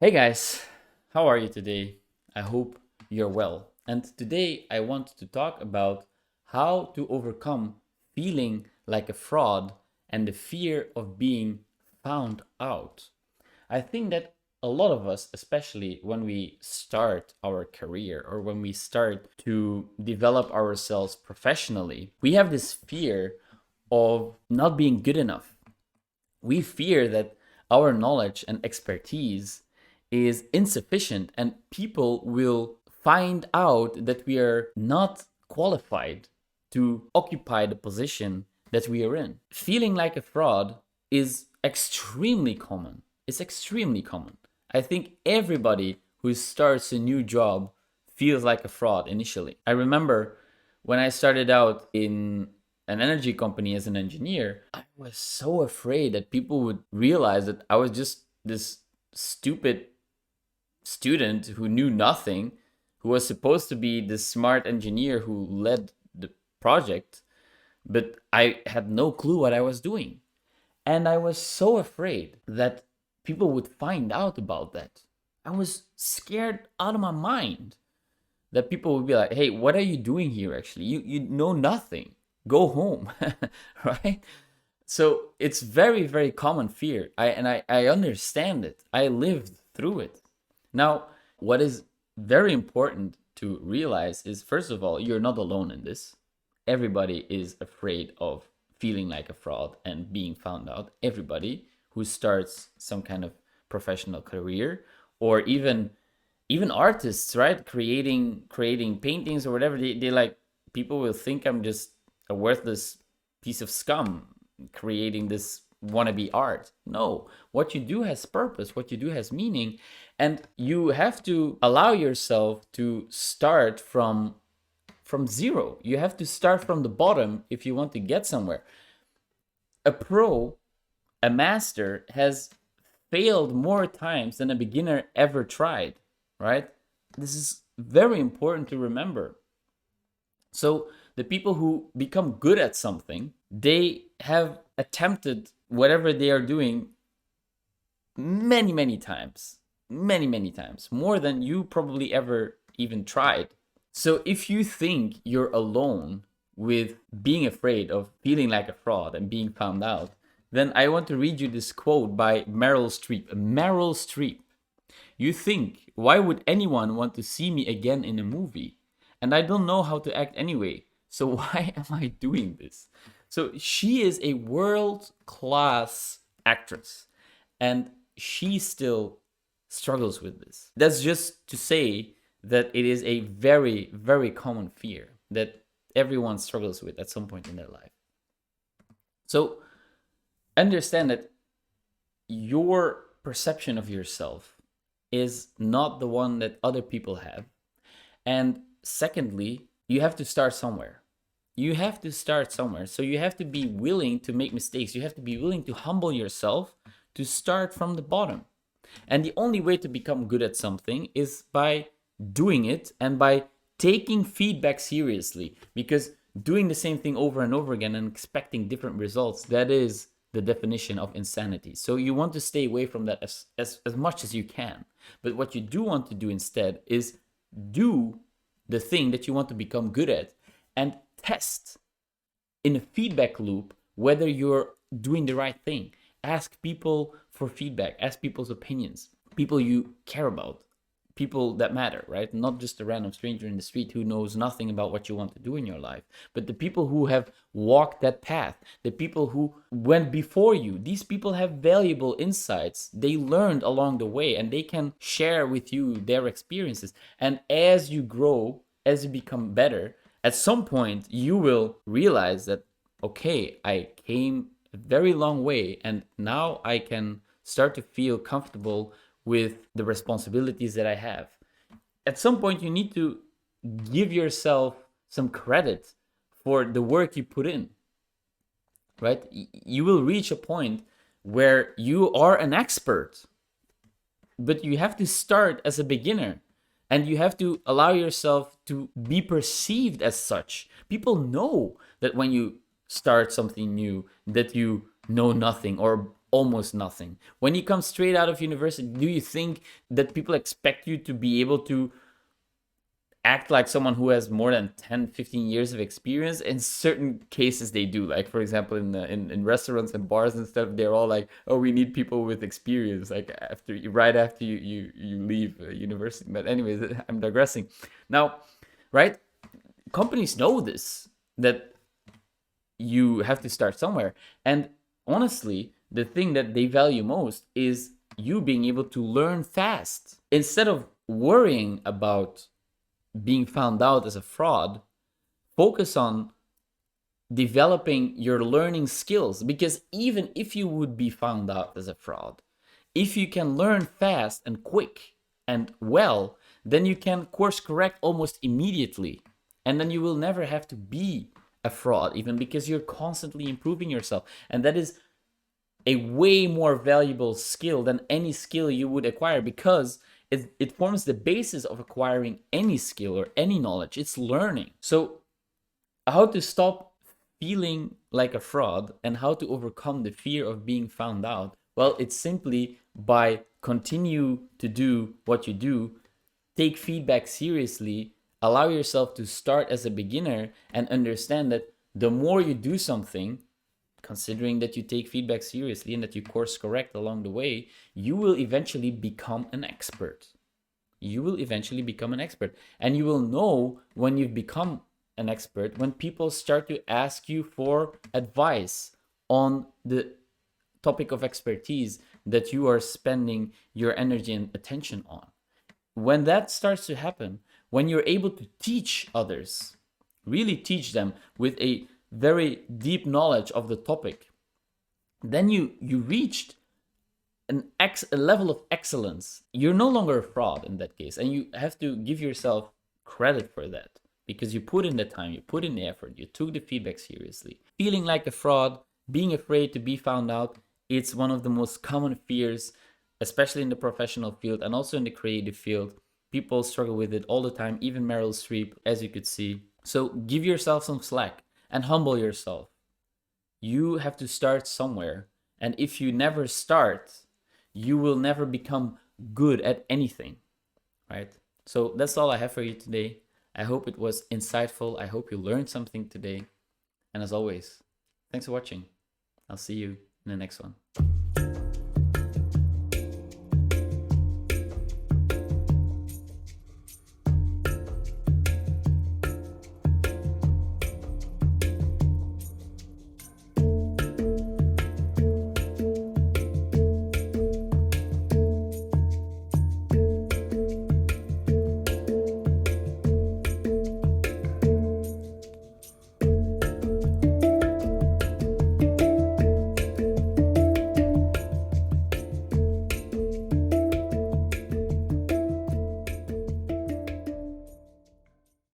Hey guys, how are you today? I hope you're well. And today I want to talk about how to overcome feeling like a fraud and the fear of being found out. I think that a lot of us, especially when we start our career or when we start to develop ourselves professionally, we have this fear of not being good enough. We fear that our knowledge and expertise is insufficient and people will find out that we are not qualified to occupy the position that we are in. Feeling like a fraud is extremely common. It's extremely common. I think everybody who starts a new job feels like a fraud initially. I remember when I started out in an energy company as an engineer, I was so afraid that people would realize that I was just this stupid student who knew nothing, who was supposed to be the smart engineer who led the project, but I had no clue what I was doing. And I was so afraid that people would find out about that. I was scared out of my mind that people would be like, "Hey, what are you doing here actually? You know nothing. Go home." Right? So it's very common fear. I understand it. I lived through it. Now, what is very important to realize is, first of all, you're not alone in this. Everybody is afraid of feeling like a fraud and being found out. Everybody who starts some kind of professional career, or even artists, right? Creating paintings or whatever, they like, people will think I'm just a worthless piece of scum creating this wannabe art. No, what you do has purpose, what you do has meaning, and you have to allow yourself to start from zero. You have to start from the bottom if you want to get somewhere. A pro, a master, has failed more times than a beginner ever tried, right? This is very important to remember. So the people who become good at something, they have attempted whatever they are doing many times, many times, more than you probably ever even tried. So if you think you're alone with being afraid of feeling like a fraud and being found out, then I want to read you this quote by Meryl Streep. Meryl Streep. "You think, why would anyone want to see me again in a movie? And I don't know how to act anyway. So why am I doing this?" So she is a world class actress and she still struggles with this. That's just to say that it is a very common fear that everyone struggles with at some point in their life. So understand that your perception of yourself is not the one that other people have. And secondly, you have to start somewhere. You have to start somewhere. So you have to be willing to make mistakes. You have to be willing to humble yourself to start from the bottom. And the only way to become good at something is by doing it and by taking feedback seriously. Because doing the same thing over and over again and expecting different results, that is the definition of insanity. So you want to stay away from that as much as you can. But what you do want to do instead is do the thing that you want to become good at and test in a feedback loop whether you're doing the right thing. Ask people for feedback, ask people's opinions, people you care about, people that matter, right? Not just a random stranger in the street who knows nothing about what you want to do in your life, but the people who have walked that path, the people who went before you. These people have valuable insights. They learned along the way and they can share with you their experiences. And as you grow, as you become better, at some point you will realize that, okay, I came a very long way and now I can start to feel comfortable with the responsibilities that I have. At some point, you need to give yourself some credit for the work you put in, right? You will reach a point where you are an expert, but you have to start as a beginner and you have to allow yourself to be perceived as such. People know that when you start something new, that you know nothing, or almost nothing. When you come straight out of university, do you think that people expect you to be able to act like someone who has more than 10, 15 years of experience? In certain cases they do, like for example in restaurants and bars and stuff, they're all like, oh, we need people with experience, like right after you leave university. But anyways, I'm digressing now, right? Companies know this, that you have to start somewhere. And honestly, the thing that they value most is you being able to learn fast. Instead of worrying about being found out as a fraud, focus on developing your learning skills. Because even if you would be found out as a fraud, if you can learn fast and quick and well, then you can course correct almost immediately. And then you will never have to be a fraud, even, because you're constantly improving yourself. And that is a way more valuable skill than any skill you would acquire, because it forms the basis of acquiring any skill or any knowledge. It's learning. So how to stop feeling like a fraud and how to overcome the fear of being found out? Well, it's simply by continue to do what you do, take feedback seriously, allow yourself to start as a beginner, and understand that the more you do something, considering that you take feedback seriously and that you course correct along the way, you will eventually become an expert. You will eventually become an expert. And you will know when you've become an expert when people start to ask you for advice on the topic of expertise that you are spending your energy and attention on. When that starts to happen, when you're able to teach others, really teach them with a very deep knowledge of the topic, then you reached a level of excellence. You're no longer a fraud in that case, and you have to give yourself credit for that, because you put in the time, you put in the effort, you took the feedback seriously. Feeling like a fraud, being afraid to be found out, it's one of the most common fears, especially in the professional field and also in the creative field. People struggle with it all the time, even Meryl Streep, as you could see. So give yourself some slack and humble yourself. You have to start somewhere. And if you never start, you will never become good at anything, right? So that's all I have for you today. I hope it was insightful. I hope you learned something today. And as always, thanks for watching. I'll see you in the next one.